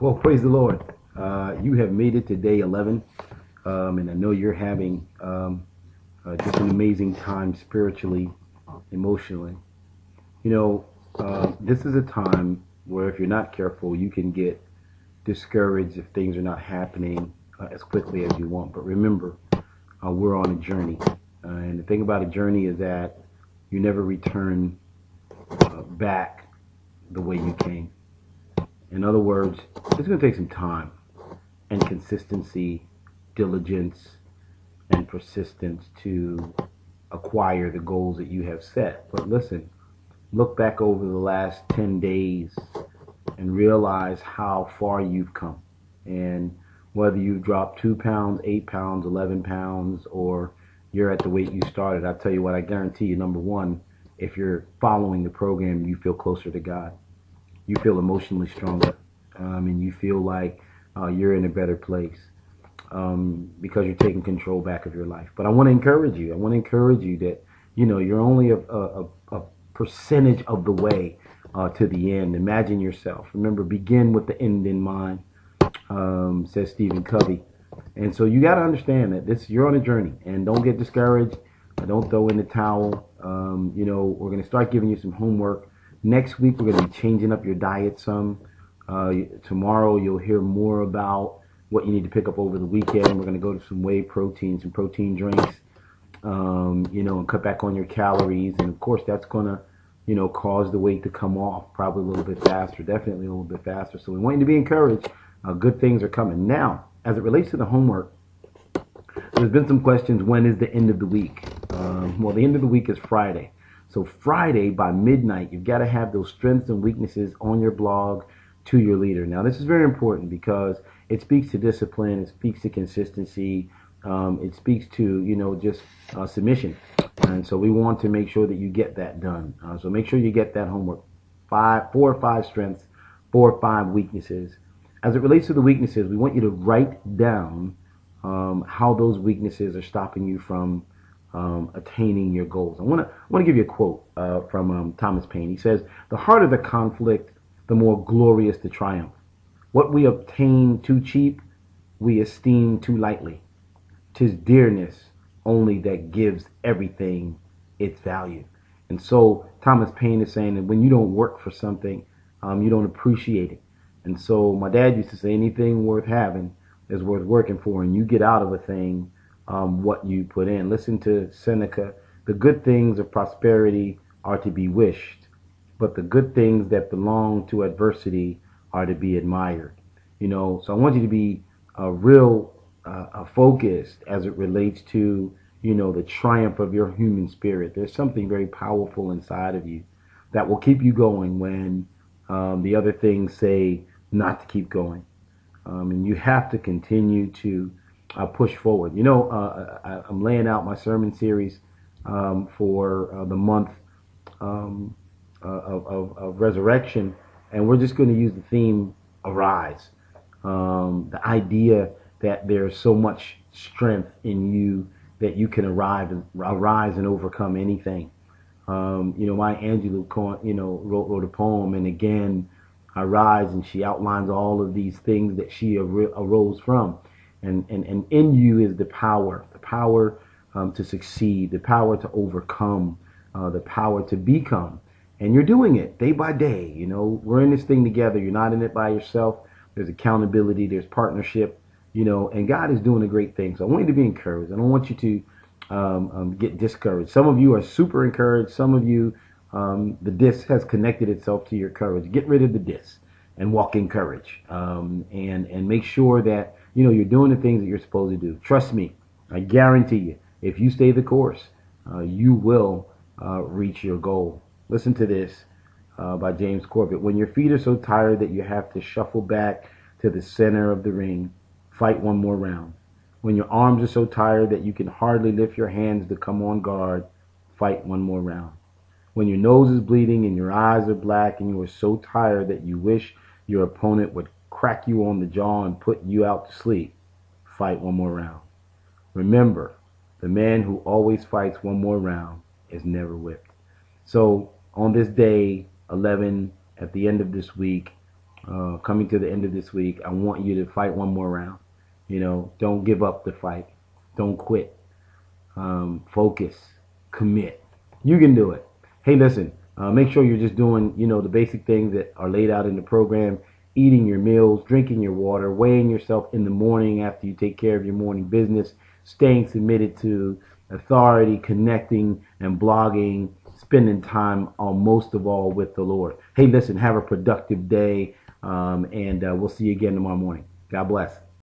Well, praise the Lord. You have made it to day 11, and I know you're having just an amazing time spiritually, emotionally. You know, this is a time where if you're not careful, you can get discouraged if things are not happening as quickly as you want. But remember, we're on a journey. And the thing about a journey is that you never return back the way you came. In other words, it's going to take some time and consistency, diligence, and persistence to acquire the goals that you have set. But listen, look back over the last 10 days and realize how far you've come. And whether you've dropped 2 pounds, 8 pounds, 11 pounds, or you're at the weight you started, I tell you what, I guarantee you, number one, if you're following the program, you feel closer to God. You feel emotionally stronger, and you feel like you're in a better place because you're taking control back of your life. But I want to encourage you. I want to encourage you that you're only a percentage of the way to the end. Imagine yourself. Remember, begin with the end in mind, says Stephen Covey. And so you got to understand that you're on a journey, and don't get discouraged. Don't throw in the towel. We're going to start giving you some homework. Next week, we're going to be changing up your diet some. Tomorrow, you'll hear more about what you need to pick up over the weekend. We're going to go to some whey protein, some protein drinks, and cut back on your calories. And, of course, that's going to, cause the weight to come off probably a little bit faster, definitely a little bit faster. So we want you to be encouraged. Good things are coming. Now, as it relates to the homework, there's been some questions. When is the end of the week? Well, the end of the week is Friday. So Friday by midnight, you've got to have those strengths and weaknesses on your blog to your leader. Now, this is very important because it speaks to discipline. It speaks to consistency. It speaks to, just submission. And so we want to make sure that you get that done. So make sure you get that homework. 4 or 5 strengths, 4 or 5 weaknesses. As it relates to the weaknesses, we want you to write down how those weaknesses are stopping you from attaining your goals. I want to give you a quote from Thomas Paine. He says, "The harder the conflict, the more glorious the triumph. What we obtain too cheap, we esteem too lightly. 'Tis dearness only that gives everything its value." And so Thomas Paine is saying that when you don't work for something, you don't appreciate it. And so my dad used to say, anything worth having is worth working for, and you get out of a thing what you put in. Listen to Seneca. The good things of prosperity are to be wished, but the good things that belong to adversity are to be admired. So I want you to be real focused as it relates to, the triumph of your human spirit. There's something very powerful inside of you that will keep you going when the other things say not to keep going. And you have to continue to push forward. I'm laying out my sermon series for the month of resurrection, and we're just going to use the theme arise. The idea that there's so much strength in you that you can arise and overcome anything. Maya Angelou, wrote a poem, and again, I rise, and she outlines all of these things that she arose from. And in you is the power to succeed, the power to overcome, the power to become. And you're doing it day by day. We're in this thing together. You're not in it by yourself. There's accountability, there's partnership, and God is doing a great thing. So I want you to be encouraged. I don't want you to get discouraged. Some of you are super encouraged. Some of you, the disc has connected itself to your courage. Get rid of the disc and walk in courage, and make sure that you're doing the things that you're supposed to do. Trust me, I guarantee you, if you stay the course, you will reach your goal. Listen to this by James Corbett. When your feet are so tired that you have to shuffle back to the center of the ring, fight one more round. When your arms are so tired that you can hardly lift your hands to come on guard, fight one more round. When your nose is bleeding and your eyes are black and you are so tired that you wish your opponent would crack you on the jaw and put you out to sleep, fight one more round. Remember, the man who always fights one more round is never whipped. So on this day 11, at the end of this week, coming to the end of this week, I want you to fight one more round. Don't give up the fight. Don't quit. Focus. Commit. You can do it. Hey, listen. Make sure you're just doing, the basic things that are laid out in the program. Eating your meals, drinking your water, weighing yourself in the morning after you take care of your morning business, staying submitted to authority, connecting and blogging, spending time on most of all with the Lord. Hey, listen, have a productive day, and we'll see you again tomorrow morning. God bless.